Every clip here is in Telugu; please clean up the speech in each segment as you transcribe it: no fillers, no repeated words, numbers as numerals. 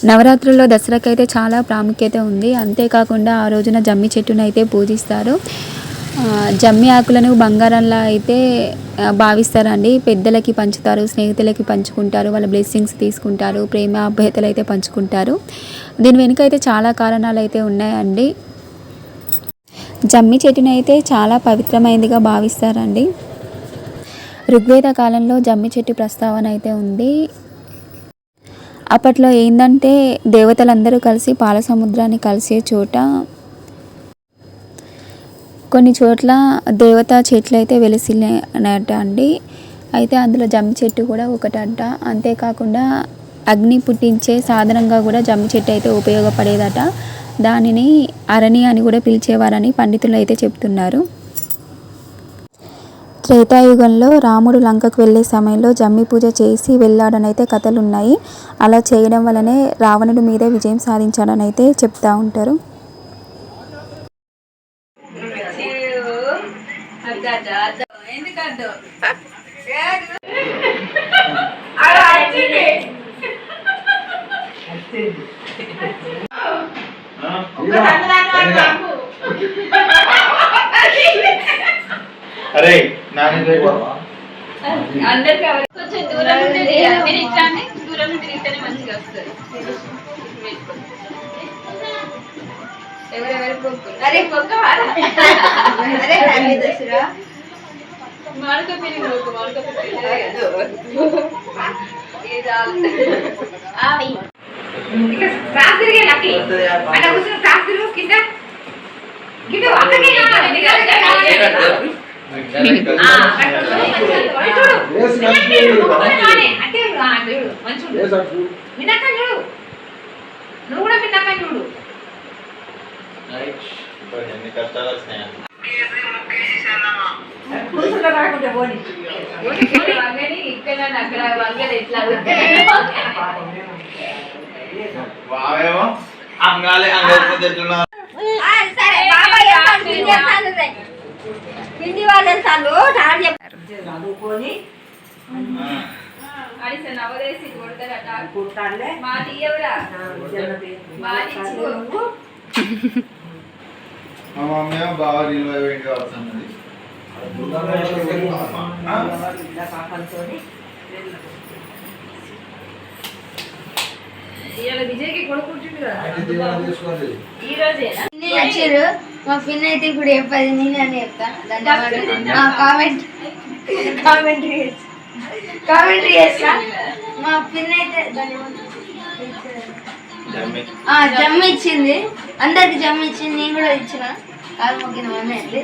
నవరాత్రుల్లో దసరాకి అయితే చాలా ప్రాముఖ్యత ఉంది. అంతేకాకుండా ఆ రోజున జమ్మి చెట్టును అయితే పూజిస్తారు. జమ్మి ఆకులను బంగారంలా అయితే భావిస్తారండి. పెద్దలకి పంచుతారు, స్నేహితులకి పంచుకుంటారు, వాళ్ళ బ్లెస్సింగ్స్ తీసుకుంటారు, ప్రేమ అభ్యతలు అయితే పంచుకుంటారు. దీని వెనుక అయితే చాలా కారణాలు అయితే ఉన్నాయండి. జమ్మి చెట్టును అయితే చాలా పవిత్రమైనదిగా భావిస్తారండి. ఋగ్వేద కాలంలో జమ్మి చెట్టు ప్రస్తావన అయితే ఉంది. అప్పట్లో ఏంటంటే దేవతలందరూ కలిసి పాల సముద్రాన్ని కలిసే చోట కొన్ని చోట్ల దేవతా చెట్లు అయితే వెలిసినట అండి. అయితే అందులో జమ్మి చెట్టు కూడా ఒకటంట. అంతేకాకుండా అగ్ని పుట్టించే సాధనంగా కూడా జమ్మి చెట్టు అయితే ఉపయోగపడేదట. దానిని అరణి అని కూడా పిలిచేవారని పండితులు అయితే చెప్తున్నారు. త్రేతాయుగంలో రాముడు లంకకు వెళ్ళే సమయంలో జమ్మి పూజ చేసి వెళ్ళాడనైతే కథలు ఉన్నాయి. అలా చేయడం వల్లనే రావణుడి మీదే విజయం సాధించాడని అయితే చెప్తూ ఉంటారు. అరే నాని అందరికి కొంచెం దూరం నుండి మీరు ఇట్లా దూరం నుండి తింటేనే మంచిగా వస్తుంది. ఎవరెవరికి అరే మాడక పెరిగి మాడక నువ్వు కూడా విన్నాక చూడు. ఎన్ని కష్టాలు వస్తాయి. ఇక్కడ అక్కడ వంగలు ఎట్లా వావేమో అంగాలే అంగేస్తున్నారు. హిందీ వాళ్ళు చదువుకొని నవదేశి కొడతారట. కుట్టాలే మా తీయవురా మా మమ్మీ ఏమో బాగా రిలైవ్ అయింది వస్తున్నది. విజయ్కి కొడుకుంటుంది కదా ఈ రోజేనా వచ్చారు. మా పిన్ అయితే ఇప్పుడు చెప్పది నేను అని చెప్తాను. కామెంటరీ చేస్తా. మా పిన్ అయితే జమ్మి ఇచ్చింది, అందరికి జమ్మి ఇచ్చింది, నేను కూడా ఇచ్చిన. కాలు మొక్కిన మమ్మీ అండి.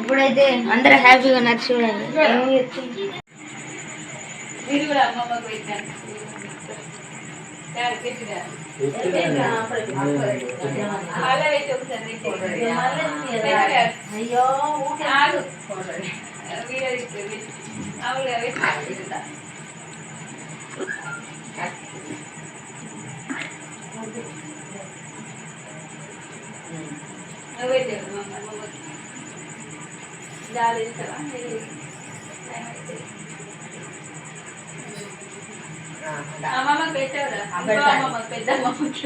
ఇప్పుడైతే అందరూ హ్యాపీగా ఉన్నారు చూడండి. మీరు కూడా అమ్మమ్మకు పెట్టాను. అయ్యో అమ్మమ్మ పెట్టావురా. అమ్మమ్మ పెద్ద అమ్మమ్మకి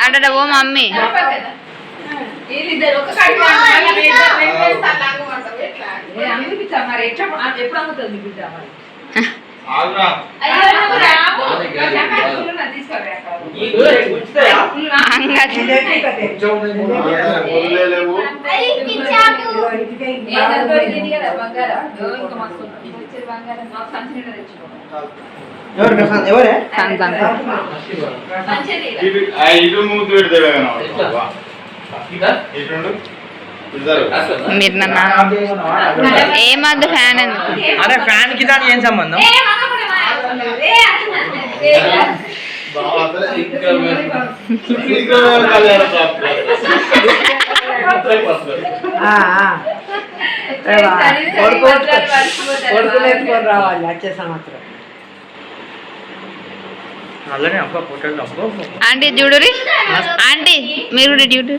అంటే ఓ మమ్మీ ఎప్పుడు అమ్ముతుంది బిడ్డ మరి మీరు నన్ను ఏమద్దు ఫ్యాన్ ఎందుకు? అరే ఫ్యాన్ కి దాని ఏం సంబంధం? బాగా అసలు ఇంకా కళ్యాణ ప్రాప్తి. కొడుకులేసుకొని రావాలి వచ్చే సంవత్సరం. ఆంటీ చూడురి ఆంటీ మీరు కూడా చూడు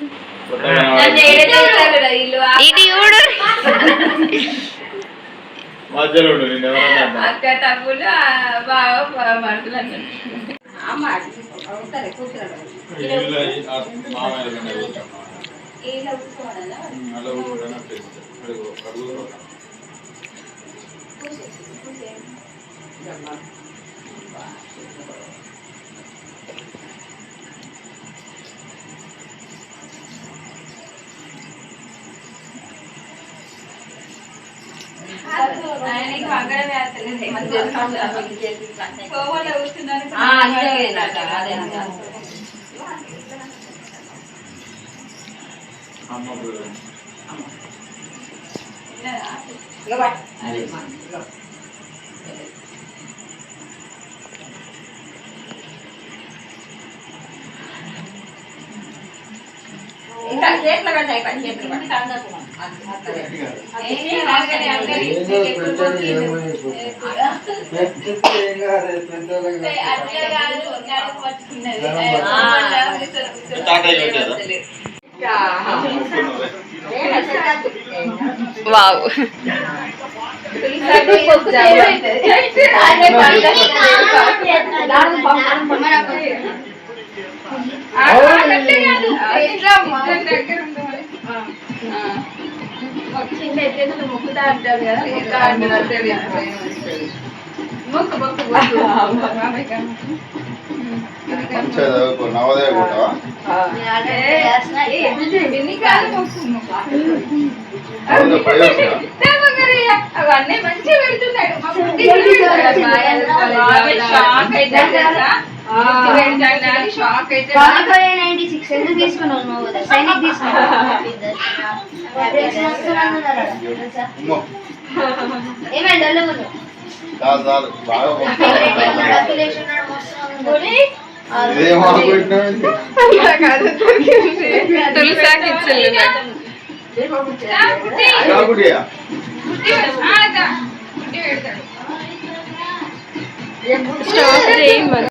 ఇది చూడు మధ్యలో ఉండు, నేను ఎవరన్నా అక్క తమ్ముడు బాగా మనుషులు వావ్ మొక్కుతా అంటారు కదా మొక్కు మొక్కు చదువుకో, నవోదయ కొట్టవా? అవన్నీ మంచిగా పెడుతున్నాడు షాక్ అయితే 96 ఎందుకు తీసుకున్నావు నువ్వు? సైనిక్ తీసుకున్నావు. అమ్మో, ఏమైంది అల్లుడు? చాలు చాలు, బాగా ఇదేమో అనుకుంటున్నావు. తులసాకి ఇచ్చింది కాకుడియా? స్టాప్ చేయి మరి.